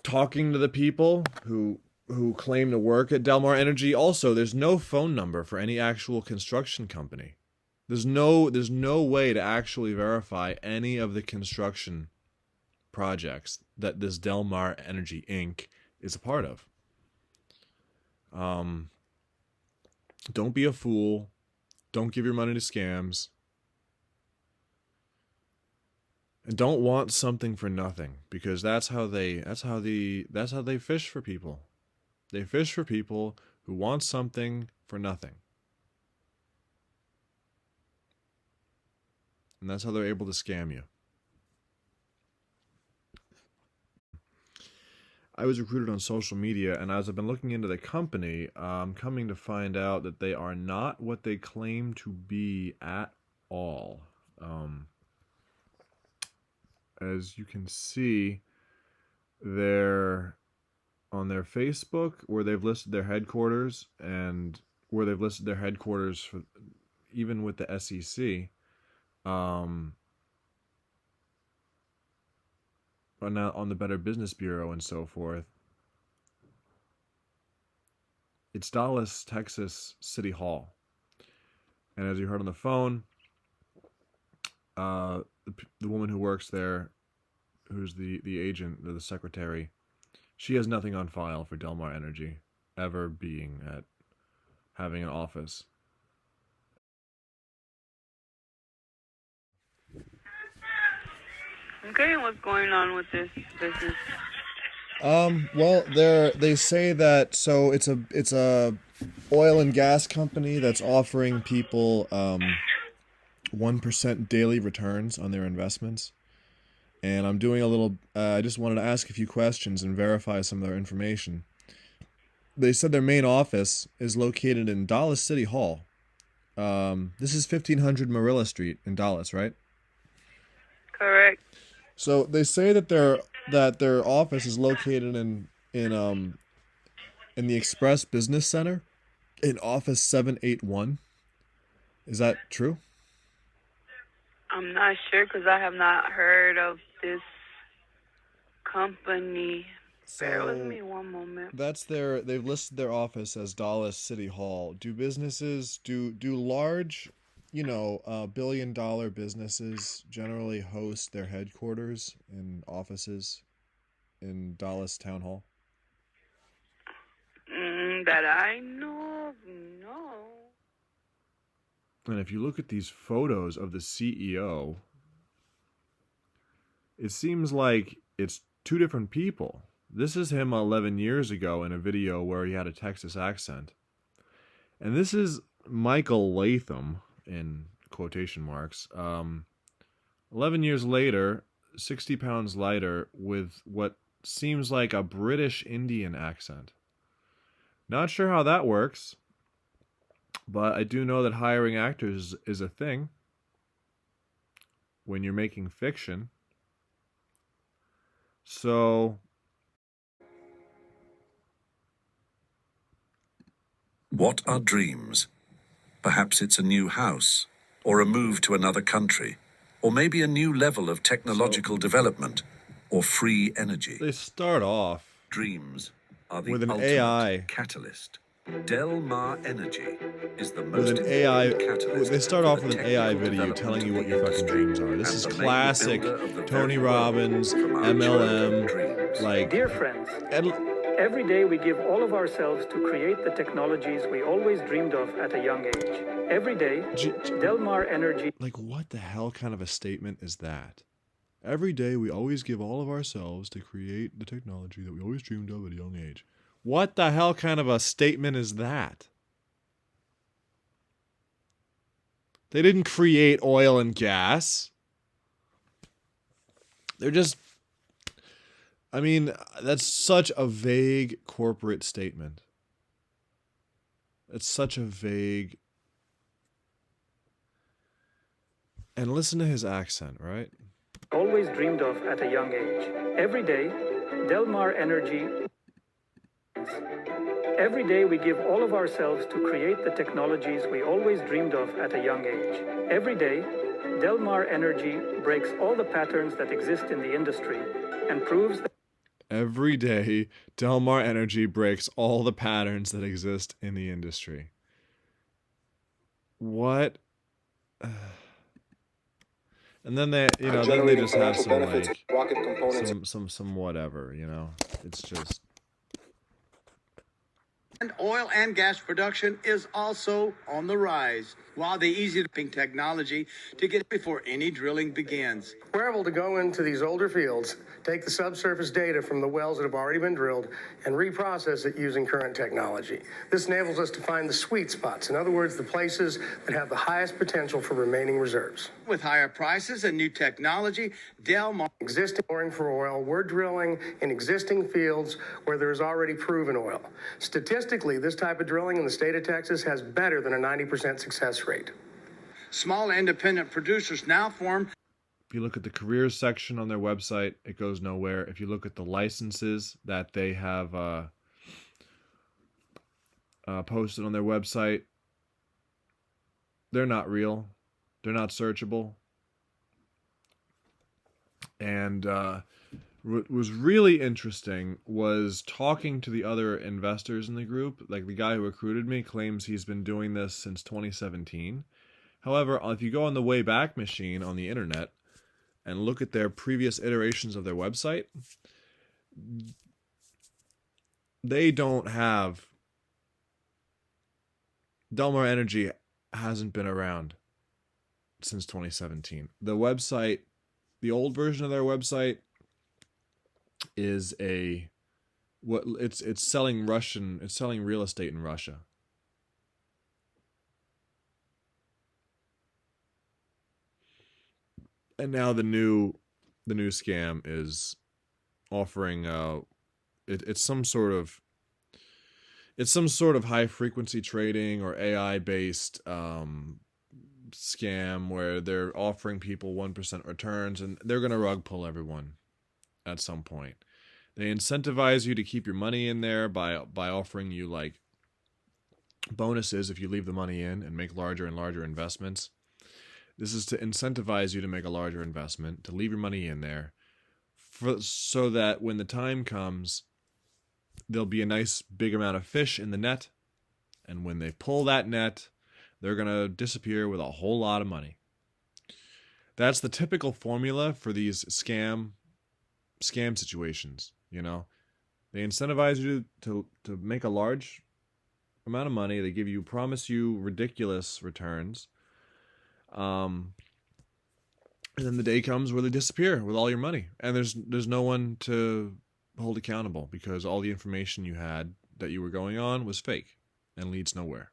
Talking to the people who claim to work at Delmar Energy, also there's no phone number for any actual construction company. There's no way to actually verify any of the construction projects that this Delmar Energy Inc. is a part of. Um, don't be a fool. Don't give your money to scams. And don't want something for nothing, because that's how they fish for people. They fish for people who want something for nothing. And that's how they're able to scam you. I was recruited on social media, and as I've been looking into the company, I'm coming to find out that they are not what they claim to be at all. As you can see, they're on their Facebook, where they've listed their headquarters, and where they've listed their headquarters for, even with the SEC. On the Better Business Bureau and so forth. It's Dallas, Texas City Hall. And as you heard on the phone, the woman who works there, who's the agent, the secretary, she has nothing on file for Delmar Energy ever having an office. Okay, what's going on with this business? Well, they say that, so it's a oil and gas company that's offering people 1% daily returns on their investments. And I'm doing a little, I just wanted to ask a few questions and verify some of their information. They said their main office is located in Dallas City Hall. This is 1500 Marilla Street in Dallas, right? Correct. So they say that their office is located in the Express Business Center in Office 781. Is that true? I'm not sure because I have not heard of this company. Bear with me one moment. They've listed their office as Dallas City Hall. Do large, billion-dollar businesses generally host their headquarters and offices in Dallas Town Hall? That I know of, no. And if you look at these photos of the CEO, it seems like it's two different people. This is him 11 years ago in a video where he had a Texas accent. And this is Michael Latham, in quotation marks, 11 years later, 60 pounds lighter, with what seems like a British Indian accent. Not sure how that works, but I do know that hiring actors is a thing when you're making fiction. So, what are dreams? Perhaps it's a new house, or a move to another country, or maybe a new level of technological development, or free energy. They start off Dreams are the with an ultimate AI catalyst. Delmar Energy is the with most an AI. catalyst. They start off for with the an AI technical video telling you what your fucking industry dreams are. This and is the main classic builder of the Tony very world Robbins, from our MLM, childhood dreams. like. Dear friends, every day we give all of ourselves to create the technologies we always dreamed of at a young age. Every day, Delmar Energy. Like, what the hell kind of a statement is that? Every day we always give all of ourselves to create the technology that we always dreamed of at a young age. What the hell kind of a statement is that? They didn't create oil and gas. They're just... I mean, that's such a vague corporate statement. It's such a vague... And listen to his accent, right? Always dreamed of at a young age. Every day, Delmar Energy. Every day we give all of ourselves to create the technologies we always dreamed of at a young age. Every day, Delmar Energy breaks all the patterns that exist in the industry and proves that... Every day, Delmar Energy breaks all the patterns that exist in the industry. What? And then they, then they just have some like some whatever, It's just And oil and gas production is also on the rise, while the easy technology to get before any drilling begins. We're able to go into these older fields, take the subsurface data from the wells that have already been drilled, and reprocess it using current technology. This enables us to find the sweet spots, in other words, the places that have the highest potential for remaining reserves. With higher prices and new technology, Delmar Existing boring for oil, we're drilling in existing fields where there is already proven oil. Statistically, this type of drilling in the state of Texas has better than a 90% success rate. small independent producers now form. If you look at the careers section on their website, it goes nowhere. If you look at the licenses that they have posted on their website, they're not real. They're not searchable. And what was really interesting was talking to the other investors in the group. Like the guy who recruited me claims he's been doing this since 2017. However, if you go on the Wayback Machine on the internet and look at their previous iterations of their website, they don't have... Delmar Energy hasn't been around since 2017. The website, the old version of their website is it's selling real estate in Russia. And now the new scam is offering it's some sort of high frequency trading or AI based scam where they're offering people 1% returns, and they're going to rug pull everyone at some point. They incentivize you to keep your money in there by offering you like bonuses if you leave the money in and make larger and larger investments. This is to incentivize you to make a larger investment, to leave your money in there, so that when the time comes, there'll be a nice big amount of fish in the net, and when they pull that net, they're going to disappear with a whole lot of money. That's the typical formula for these scam situations, They incentivize you to make a large amount of money. They promise you ridiculous returns. And then the day comes where they disappear with all your money, and there's no one to hold accountable because all the information you had that you were going on was fake and leads nowhere.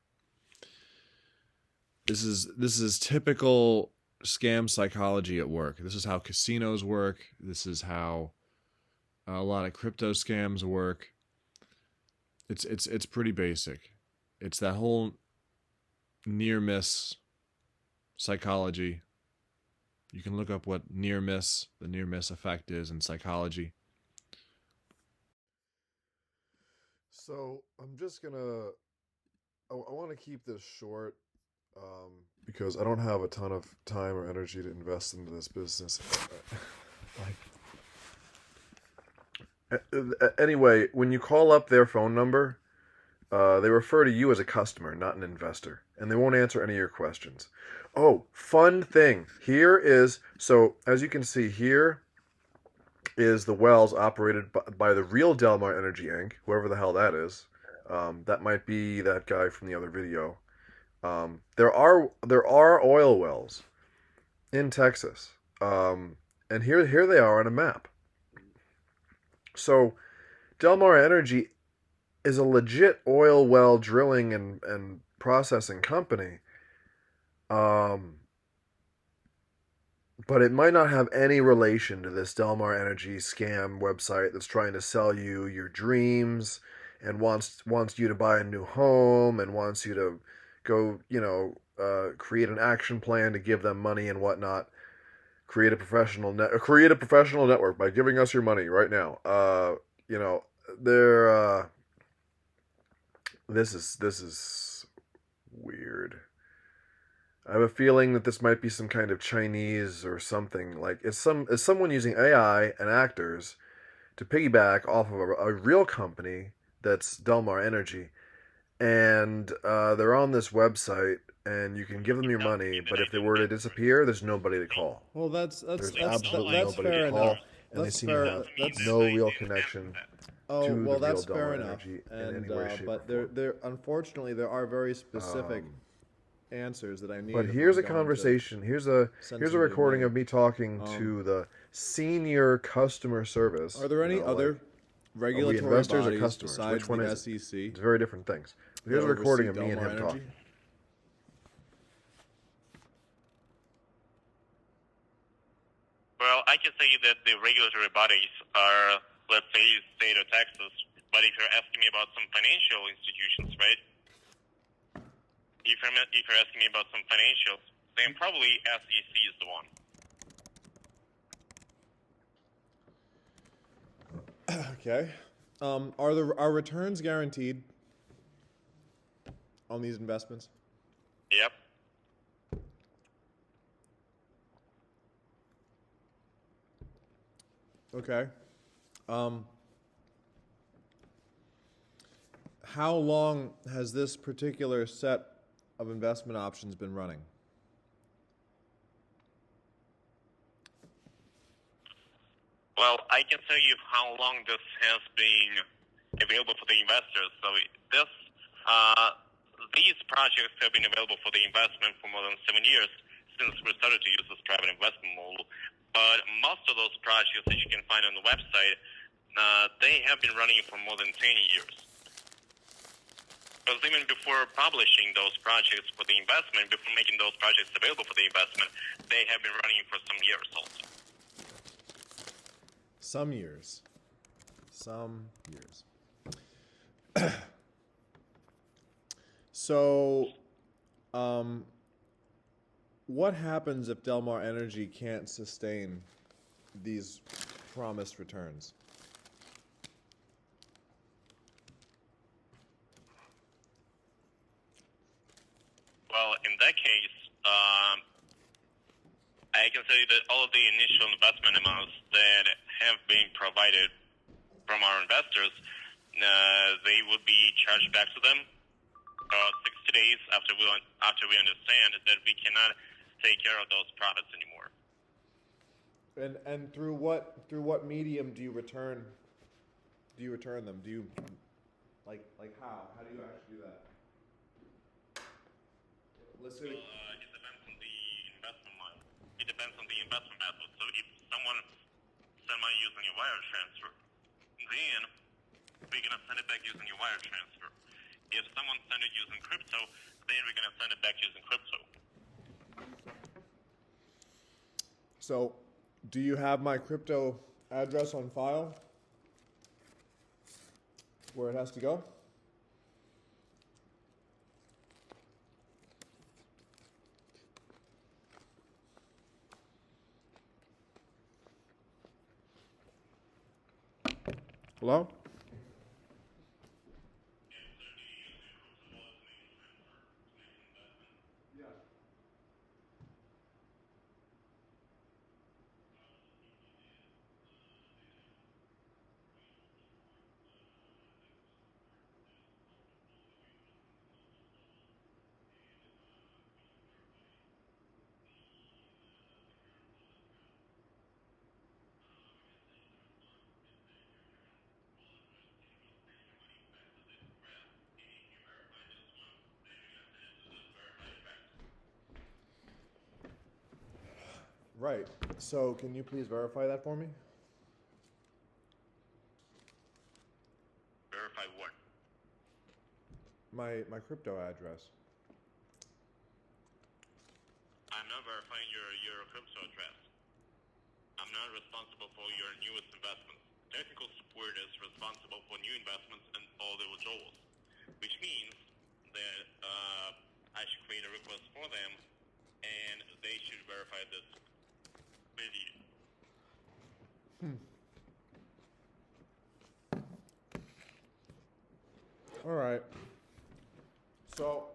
This is typical scam psychology at work. This is how casinos work. This is how a lot of crypto scams work. It's pretty basic. It's that whole near miss psychology. You can look up what the near miss effect is in psychology. So I'm just gonna, I want to keep this short because I don't have a ton of time or energy to invest into this business. Anyway, when you call up their phone number, they refer to you as a customer, not an investor, and they won't answer any of your questions. Oh, fun thing. Here is, so as you can see here, is the wells operated by the real Delmar Energy Inc., whoever the hell that is. That might be that guy from the other video. There are oil wells in Texas, and here they are on a map. So Delmar Energy is a legit oil well drilling and processing company. But it might not have any relation to this Delmar Energy scam website that's trying to sell you your dreams and wants you to buy a new home and wants you to go, create an action plan to give them money and whatnot. Create a professional network by giving us your money right now. This is weird. I have a feeling that this might be some kind of Chinese or something. Like it's someone using AI and actors to piggyback off of a real company that's Delmar Energy, and they're on this website, and you can give them your money, but if they were to disappear, there's nobody to call. Well, that's Absolutely that's nobody fair to call, enough. and they That's seem fair. to have That's no real connection oh to well, the real that's fair Delmar enough. Energy in And any way, shape, or but form. there unfortunately there are very specific answers that I need. But if here's I'm a going to conversation. Here's send a somebody recording money. of me talking to the senior customer service. Are there any other are we regulatory investors or bodies customers? besides Which one the is it? SEC? It's very different things. But here's a that recording of oversee me and Delmar him Energy? talking. Well, I can say that the regulatory bodies are, let's say, state of Texas. But if you're asking me about some financial institutions, right? If you're asking me about some financials, then probably SEC is the one. Okay. Are returns guaranteed on these investments? Yep. Okay. How long has this particular set of investment options been running? Well, I can tell you how long this has been available for the investors. So these projects have been available for the investment for more than 7 years since we started to use this private investment model. But most of those projects that you can find on the website, they have been running for more than 10 years. Because even before publishing those projects for the investment, before making those projects available for the investment, they have been running for some years also. Some years. Some years. So, what happens if Delmar Energy can't sustain these promised returns? Well, in that case, I can tell you that all of the initial investment amounts that have been provided from our investors, they would be charged back to them 60 days after we understand that we cannot take care of those products anymore. And through what medium do you return them? Do you like how? How do you actually do that? Let's say It depends on the investment model. It depends on the investment method. So if someone send money using a wire transfer, then we're gonna send it back using a wire transfer. If someone send it using crypto, then we're gonna send it back using crypto. So, do you have my crypto address on file? Where it has to go? Hello? Right. So, can you please verify that for me? Verify what? My crypto address. I'm not verifying your crypto address. I'm not responsible for your newest investments. Technical support is responsible for new investments and all the withdrawals, which means that I should create a request for them, and they should verify this with you. All right. So,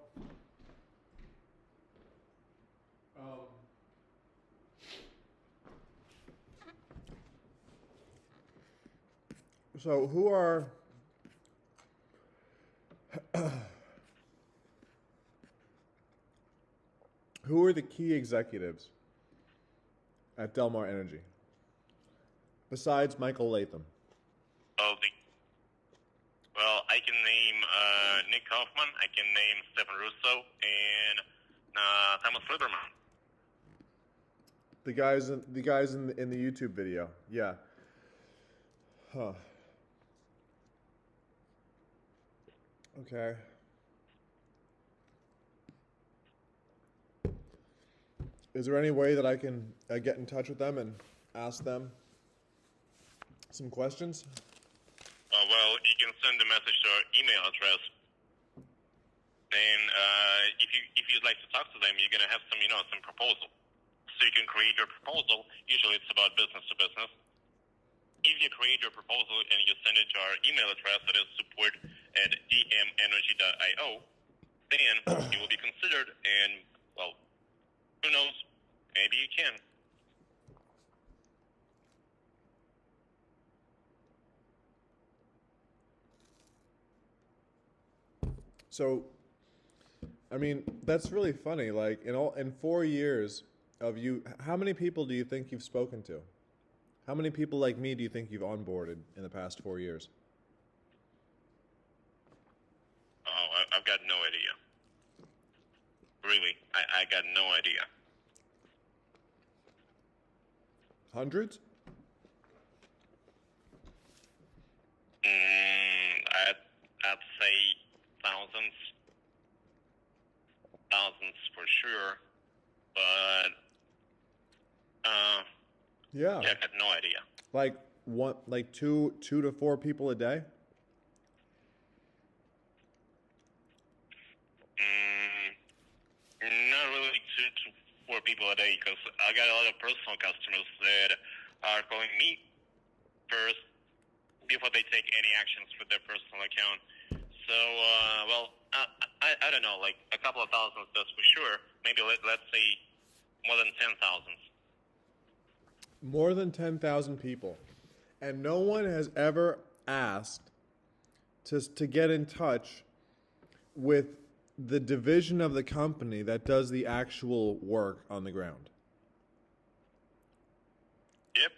So who are the key executives at Delmar Energy besides Michael Latham? Well, I can name Nick Kaufman, I can name Stephen Russo, and Thomas Lieberman. The guys in the YouTube video. Yeah. Huh. Okay. Is there any way that I can get in touch with them and ask them some questions? Well, you can send a message to our email address. And if you'd like to talk to them, you're gonna have some proposal. So you can create your proposal. Usually, it's about business to business. If you create your proposal and you send it to our email address, that is support@dmenergy.io, then it will be considered. And well, who knows? Maybe you can. So, I mean, that's really funny. Like in 4 years of you, how many people do you think you've spoken to? How many people like me do you think you've onboarded in the past 4 years? Oh, I've got no idea. Really, I got no idea. Hundreds? I'd say thousands for sure, but Yeah. I got no idea. Like two to four people a day? Not really 2 to 4 people a day, because I got a lot of personal customers that are calling me first before they take any actions with their personal account. So, I don't know, like a couple of thousands, that's for sure. Maybe let's say more than 10,000. More than 10,000 people. And no one has ever asked to get in touch with the division of the company that does the actual work on the ground. Yep.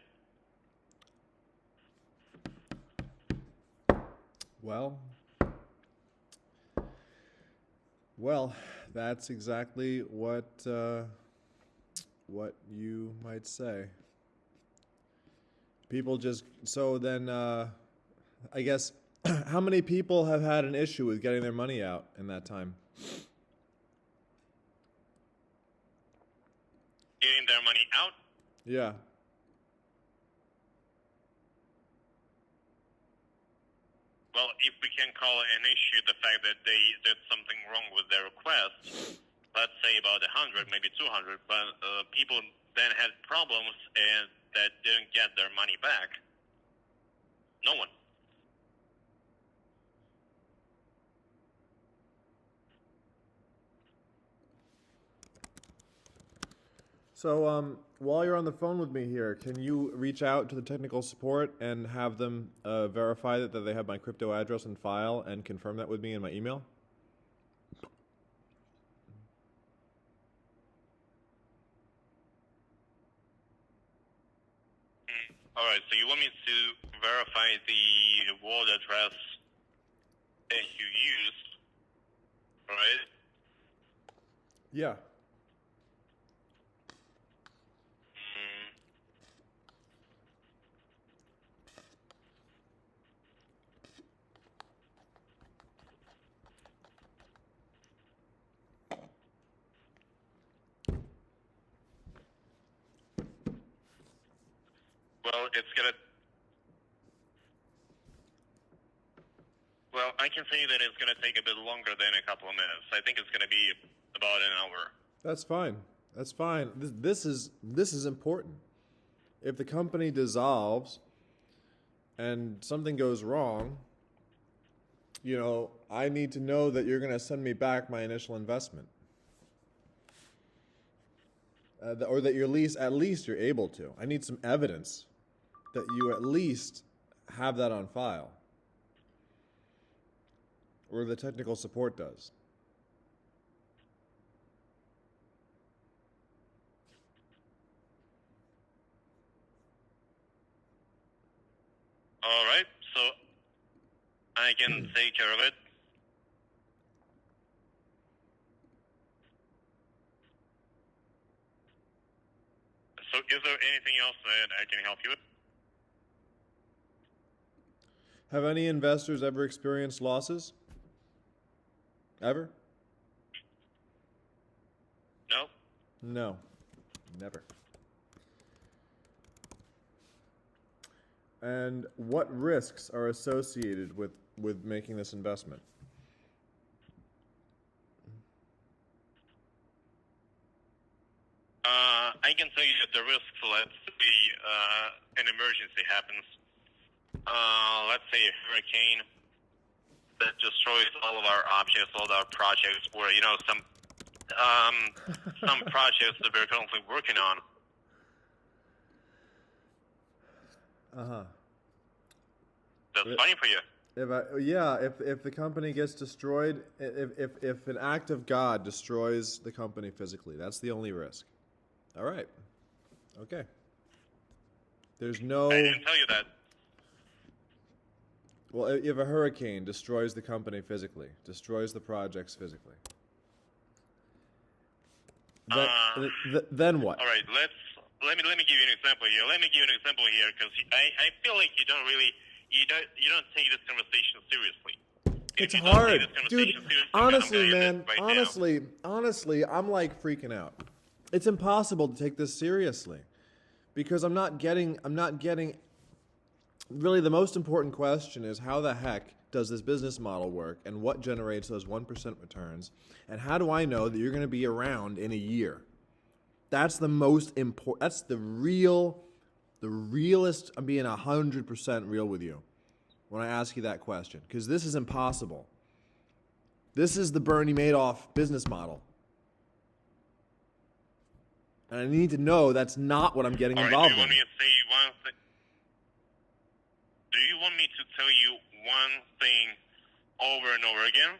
Well, that's exactly what you might say. People just, so then, I guess, how many people have had an issue with getting their money out in that time? Getting their money out? Yeah. Well, if we can call an issue the fact that they did something wrong with their request, let's say about 100, maybe 200, but people then had problems and that didn't get their money back. No one. So, while you're on the phone with me here, can you reach out to the technical support and have them verify that they have my crypto address and file and confirm that with me in my email? All right, so you want me to verify the wallet address that you used, right? Yeah. Well, I can tell you that it's gonna take a bit longer than a couple of minutes. I think it's gonna be about an hour. That's fine. That's fine. This is important. If the company dissolves and something goes wrong, I need to know that you're going to send me back my initial investment. Or that at least you're able to. I need some evidence that you at least have that on file. Or the technical support does. All right, so I can take care of it. So is there anything else that I can help you with? Have any investors ever experienced losses? Ever? No? No. Never. And what risks are associated with making this investment? I can tell you that the risks, let's say an emergency happens. Let's say a hurricane that destroys all of our objects, all of our projects, or, you know, some projects that we're currently working on. Uh-huh. That's funny for you. If the company gets destroyed, if an act of God destroys the company physically, that's the only risk. All right. Okay. There's no... I didn't tell you that. Well, if a hurricane destroys the company physically, destroys the projects physically, then what? All right, let me give you an example here. Because I feel like you don't take this conversation seriously. It's hard, dude. Honestly, man. Honestly, I'm like freaking out. It's impossible to take this seriously because I'm not getting. Really, the most important question is how the heck does this business model work, and what generates those 1% returns, and how do I know that you're going to be around in a year? That's the most important. That's the realest. I'm being 100% real with you when I ask you that question, because this is impossible. This is the Bernie Madoff business model. And I need to know that's not what I'm getting involved in. Do you want me to say one thing? Do you want me to tell you one thing over and over again?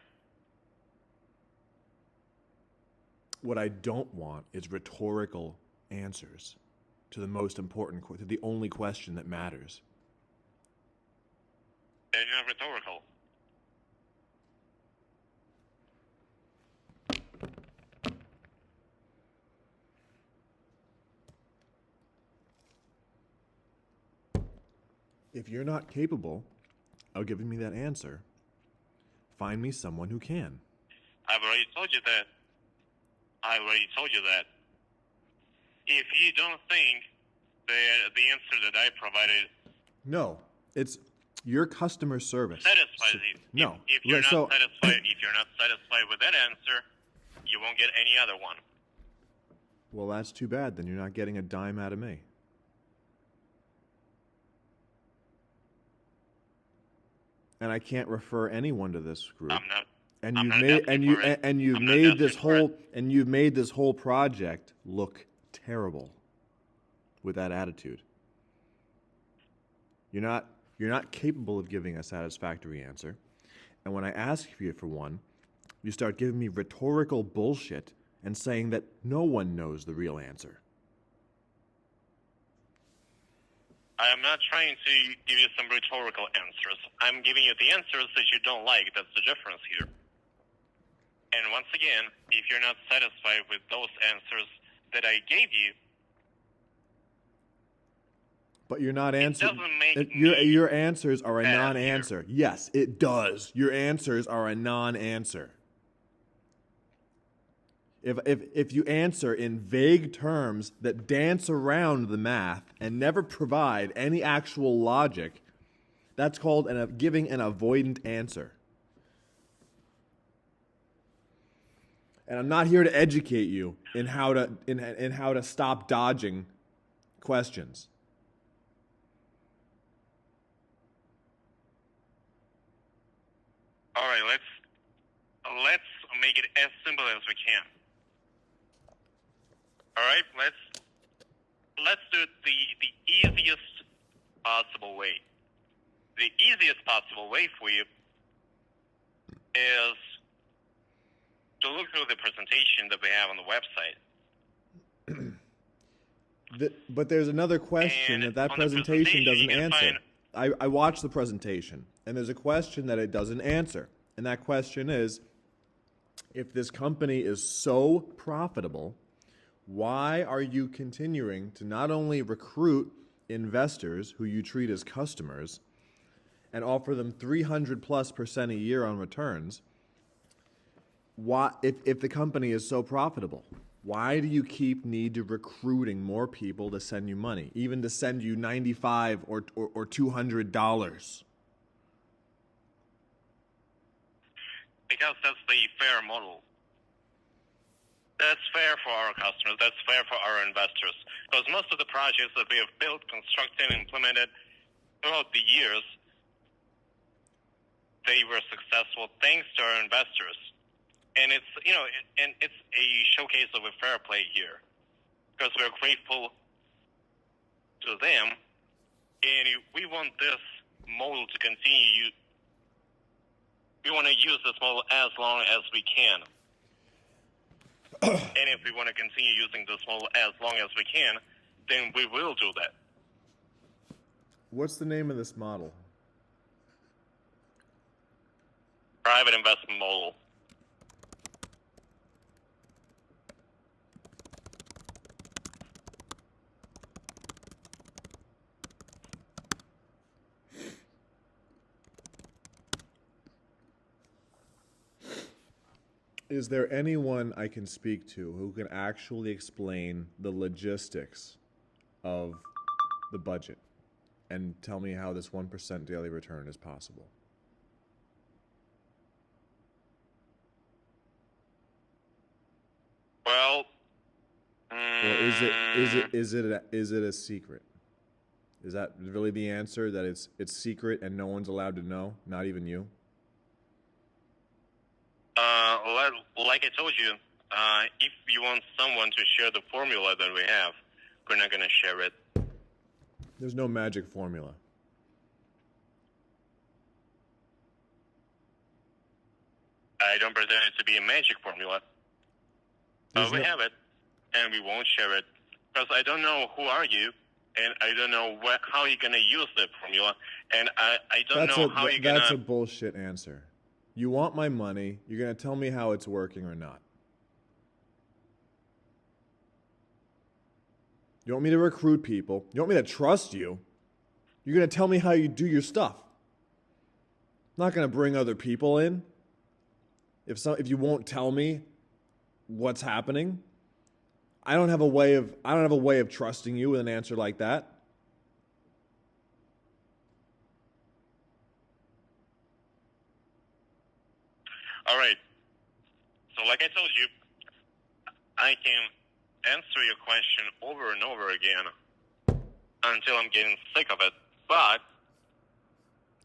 What I don't want is rhetorical answers to the most important, to the only question that matters. They're not rhetorical. If you're not capable of giving me that answer, find me someone who can. I've already told you that. If you don't think that the answer that I provided No, it's your customer service. satisfies you. No. If you're So- not satisfied with that answer, you won't get any other one. Well, that's too bad. Then you're not getting a dime out of me. And I can't refer anyone to this group. I'm not. And I'm you've not made asking for it. and you've I'm not made this asking for it. whole project look terrible with that attitude. You're not capable of giving a satisfactory answer. And when I ask you for one, you start giving me rhetorical bullshit and saying that no one knows the real answer. I am not trying to give you some rhetorical answers. I'm giving you the answers that you don't like. That's the difference here. And once again, if you're not satisfied with those answers that I gave you, But you're not answering. doesn't make Your answers are a bad non-answer. Yes, it does. Your answers are a non-answer. If you answer in vague terms that dance around the math and never provide any actual logic, that's called giving an avoidant answer. And I'm not here to educate you in how to stop dodging questions. all right, let's make it as simple as we can. All right, let's do it the easiest possible way. the easiest possible way for you is to look through the presentation that we have on the website. But there's another question And that on the presentation doesn't you can answer. I watched the presentation, and there's a question that it doesn't answer. And that question is, if this company is so profitable, why are you continuing to not only recruit investors who you treat as customers and offer them 300+% a year on returns? Why, if the company is so profitable, why do you keep recruiting more people to send you money, even to send you $95 or $200? Because that's the fair model. That's fair for our customers. That's fair for our investors. Because most of the projects that we have built, constructed, and implemented throughout the years, they were successful thanks to our investors. And it's, and it's a showcase of a fair play here. Because we're grateful to them, and we want this model to continue. We want to use this model as long as we can. And if we want to continue using this model as long as we can, then we will do that. What's the name of this model? Private investment model. Is there anyone I can speak to who can actually explain the logistics of the budget and tell me how this 1% daily return is possible? Well, Or is it a secret? Is that really the answer, that it's secret and no one's allowed to know, not even you? like I told you, if you want someone to share the formula that we have, we're not going to share it. There's no magic formula. I don't pretend it to be a magic formula. But we have it, and we won't share it. Because I don't know who are you, and I don't know how you're going to use the formula, and I don't know how you're going to... That's a bullshit answer. You want my money, you're going to tell me how it's working or not. You want me to recruit people, you want me to trust you, you're going to tell me how you do your stuff. I'm not going to bring other people in. If you won't tell me what's happening, I don't have a way of trusting you with an answer like that. All right. So like I told you, I can answer your question over and over again until I'm getting sick of it. But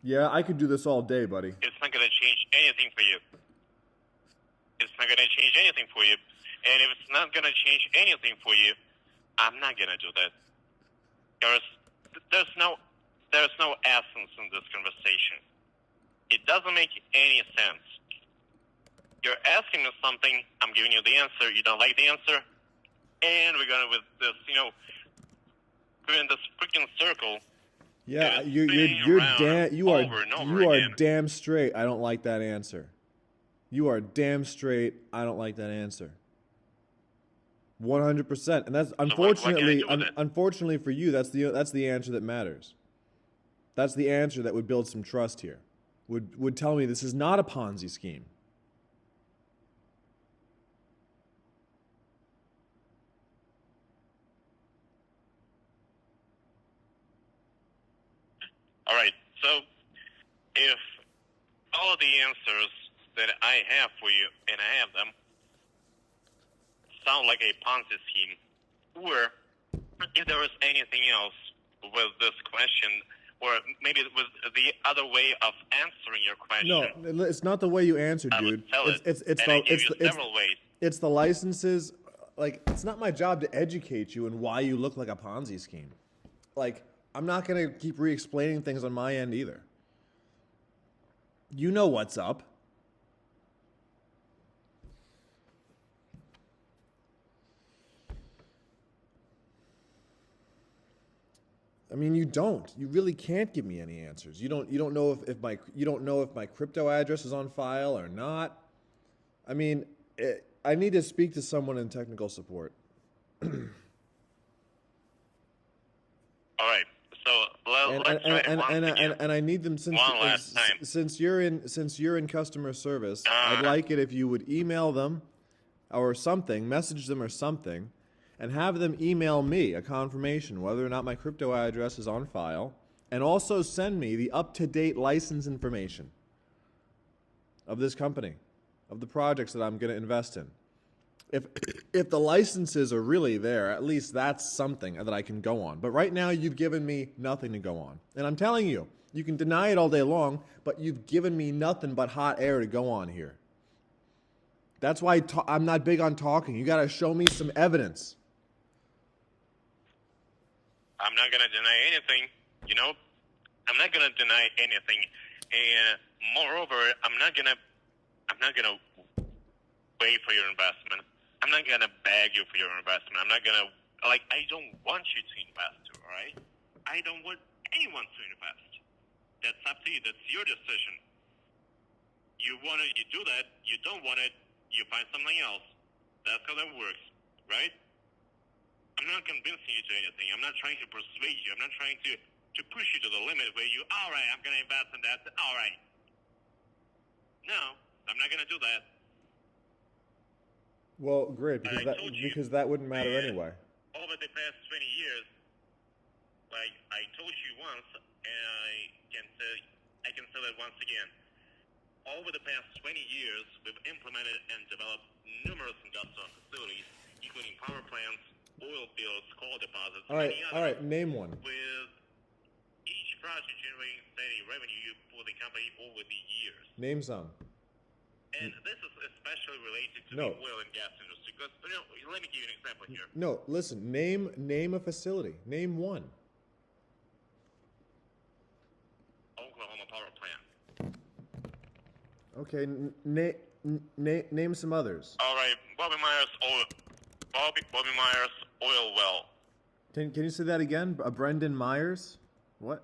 yeah, I could do this all day, buddy. It's not going to change anything for you. It's not going to change anything for you. And if it's not going to change anything for you, I'm not going to do that. There's no essence in this conversation. It doesn't make any sense. You're asking me something, I'm giving you the answer, you don't like the answer, and we're going with this, we're in this freaking circle. Yeah, you are damn straight. I don't like that answer. You are damn straight. I don't like that answer. 100%, and that's unfortunately for you. That's the answer that matters. That's the answer that would build some trust here. Would tell me this is not a Ponzi scheme. All right, so if all of the answers that I have for you, and I have them, sound like a Ponzi scheme, or if there was anything else with this question, or maybe with the other way of answering your question. No, it's not the way you answer, dude. It's the licenses. Like, it's not my job to educate you in why you look like a Ponzi scheme. Like, I'm not going to keep re-explaining things on my end either. You know what's up. I mean, you don't. You really can't give me any answers. You don't know if my crypto address is on file or not. I mean, I need to speak to someone in technical support. All right. So let's try it once again. And I need them One last time. since you're in customer service. I'd like it if you would email them or something, message them or something, and have them email me a confirmation whether or not my crypto address is on file, and also send me the up-to-date license information of this company, of the projects that I'm going to invest in. If the licenses are really there, at least that's something that I can go on. But right now, you've given me nothing to go on. And I'm telling you, you can deny it all day long, but you've given me nothing but hot air to go on here. That's why I'm not big on talking. You got to show me some evidence. I'm not gonna deny anything, you know. I'm not gonna deny anything, and moreover, I'm not gonna wait for your investment. I'm not gonna beg you for your investment. I'm not gonna I don't want you to invest, all right? I don't want anyone to invest. That's up to you. That's your decision. You want it, you do that. You don't want it, you find something else. That's how that works, right? I'm not convincing you to anything. I'm not trying to persuade you. I'm not trying to push you to the limit where you, all right, I'm going to invest in that. All right. No, I'm not going to do that. Well, great, because that wouldn't matter anyway. Over the past 20 years, like I told you once, and I can say that once again. Over the past 20 years, we've implemented and developed numerous industrial facilities, including power plants, oil fields, coal deposits, all right, name one. With each project generating steady revenue for the company over the years. Name some. And this is especially related to the oil and gas industry. Because, let me give you an example here. No, listen. Name a facility. Name one. Oklahoma power plant. Okay, name some others. All right, Bobby Myers oil well. Can you say that again? Brendan Myers? What?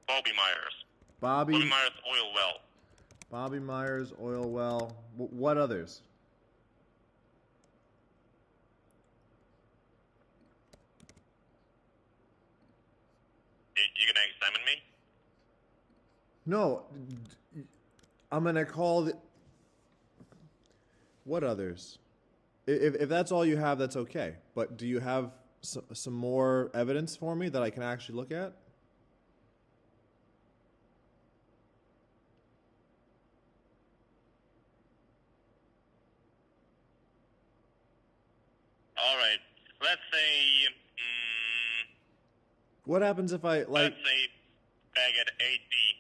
Bobby Myers. Bobby Myers oil well. Bobby Myers oil well. What others? You gonna examine me? No, I'm gonna call What others? If that's all you have, that's okay. But do you have some more evidence for me that I can actually look at? All right. Let's say. What happens if I Let's say Baggett 8B.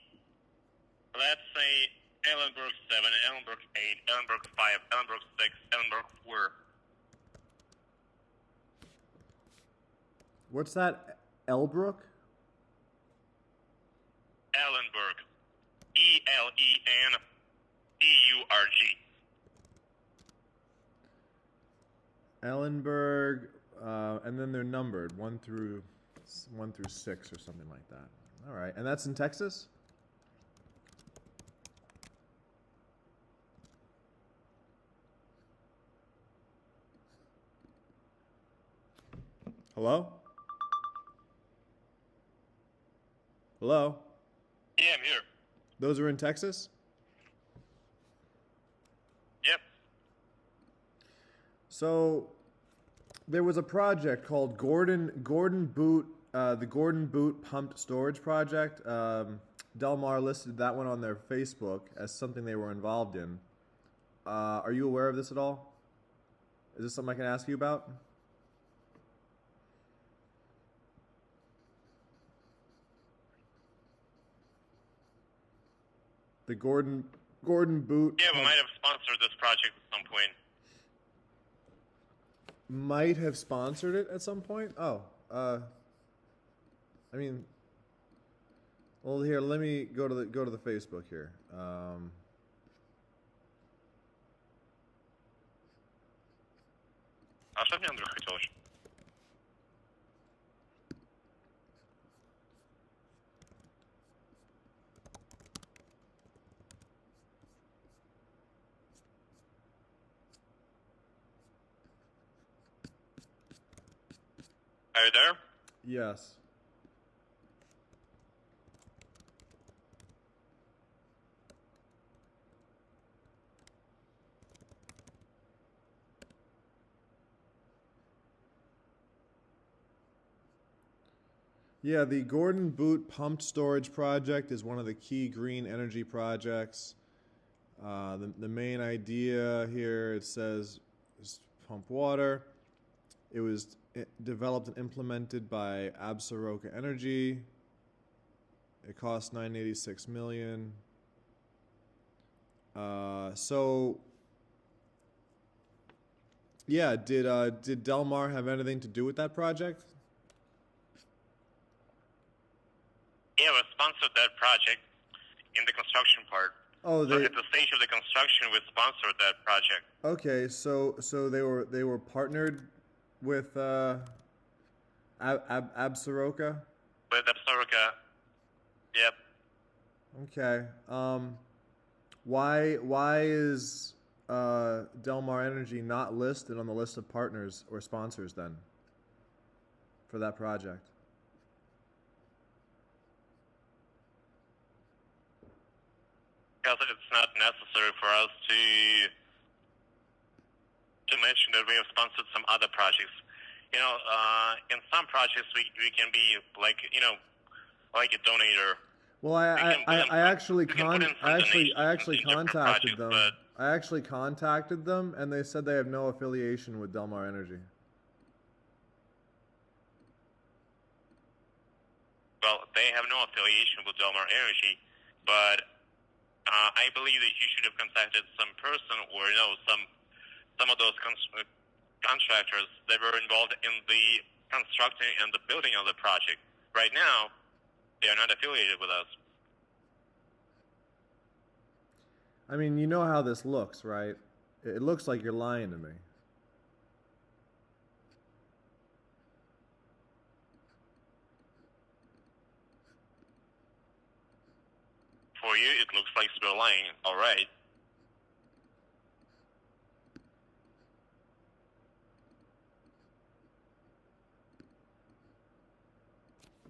Let's say Ellenberg 7, Ellenberg 8, Ellenberg 5, Ellenberg 6, Ellenberg 4. What's that? Elbrook? Ellenberg. ELENBEURG. Ellenberg, and then they're numbered 1 through 6 or something like that. All right, and that's in Texas? Hello? Hello? Yeah, I'm here. Those are in Texas? Yep. So there was a project called Gordon Boot, the Gordon Boot Pumped Storage Project. Delmar listed that one on their Facebook as something they were involved in. Are you aware of this at all? Is this something I can ask you about? The Gordon Boot. Yeah, we might have sponsored this project at some point. Might have sponsored it at some point? Oh, I mean, Well, here, let me go to the Facebook here. А что мне, Андрей, хотелось? Are you there? Yes. Yeah, the Gordon Boot pumped storage project is one of the key green energy projects. The main idea here, it says, is pump water. It was developed and implemented by Absaroka Energy. It cost $986 million. So, yeah, did Del Mar have anything to do with that project? Yeah, we sponsored that project in the construction part. Oh, So at the stage of the construction, we sponsored that project. Okay, so they were partnered with Absaroka. With Absaroka, yep. Okay. Why is Del Mar Energy not listed on the list of partners or sponsors then for that project? Because it's not necessary for us to mention that we have sponsored some other projects. You know, in some projects we can be like, you know, like a donator. Well, I actually contacted them. I actually contacted them, and they said they have no affiliation with Del Mar Energy. Well, they have no affiliation with Del Mar Energy, but I believe that you should have contacted some person or, you know, some of those contractors that were involved in the constructing and the building of the project. Right now, they are not affiliated with us. I mean, you know how this looks, right? It looks like you're lying to me. For you, it looks like you're lying. All right.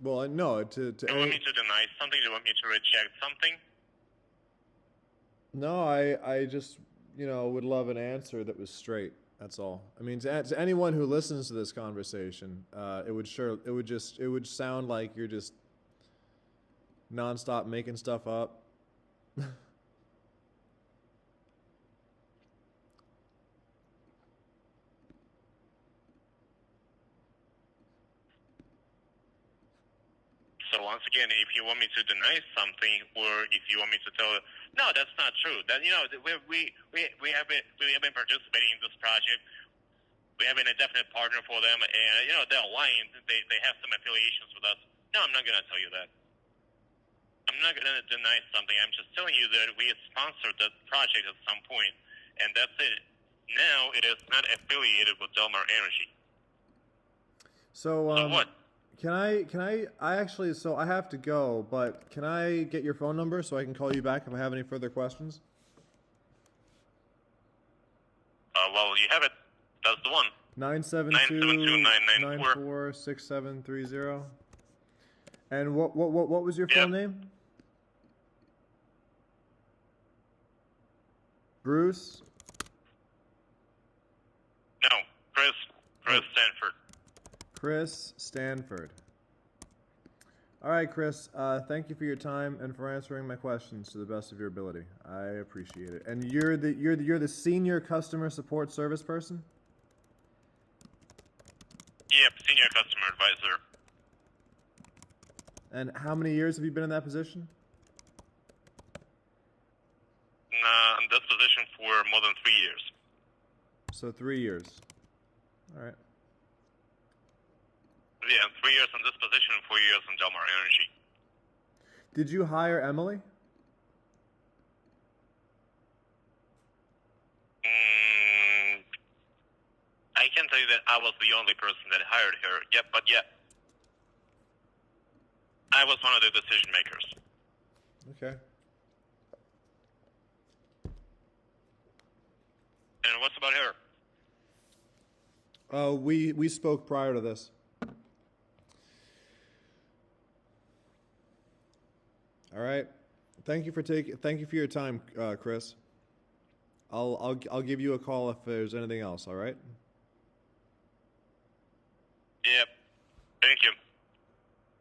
Well, no, Do you want me to deny something? Do you want me to reject something? No, I just, you know, would love an answer that was straight. That's all. I mean, to anyone who listens to this conversation, it would sound like you're just nonstop making stuff up. So once again, if you want me to deny something, or if you want me to tell, no, that's not true. That, you know, we have been participating in this project. We have been a definite partner for them, and you know they're lying. They have some affiliations with us. No, I'm not going to tell you that. I'm not going to deny something. I'm just telling you that we had sponsored that project at some point, and that's it. Now it is not affiliated with Del Mar Energy. So what? Can I actually, so I have to go, but can I get your phone number so I can call you back if I have any further questions? Well, you have it. That's the one. 972-994-6730. And what was your full name? Bruce? No, Chris Stanford. Chris Stanford. All right, Chris. Thank you for your time and for answering my questions to the best of your ability. I appreciate it. And you're the senior customer support service person? Yep, senior customer advisor. And how many years have you been in that position? In this position for more than 3 years. So 3 years. All right. Yeah, 3 years in this position and 4 years in Del Mar Energy. Did you hire Emily? I can tell you that I was the only person that hired her. Yep, but yeah. I was one of the decision makers. Okay. And what's about her? We spoke prior to this. All right. Thank you for your time, Chris. I'll give you a call if there's anything else, all right? Yep.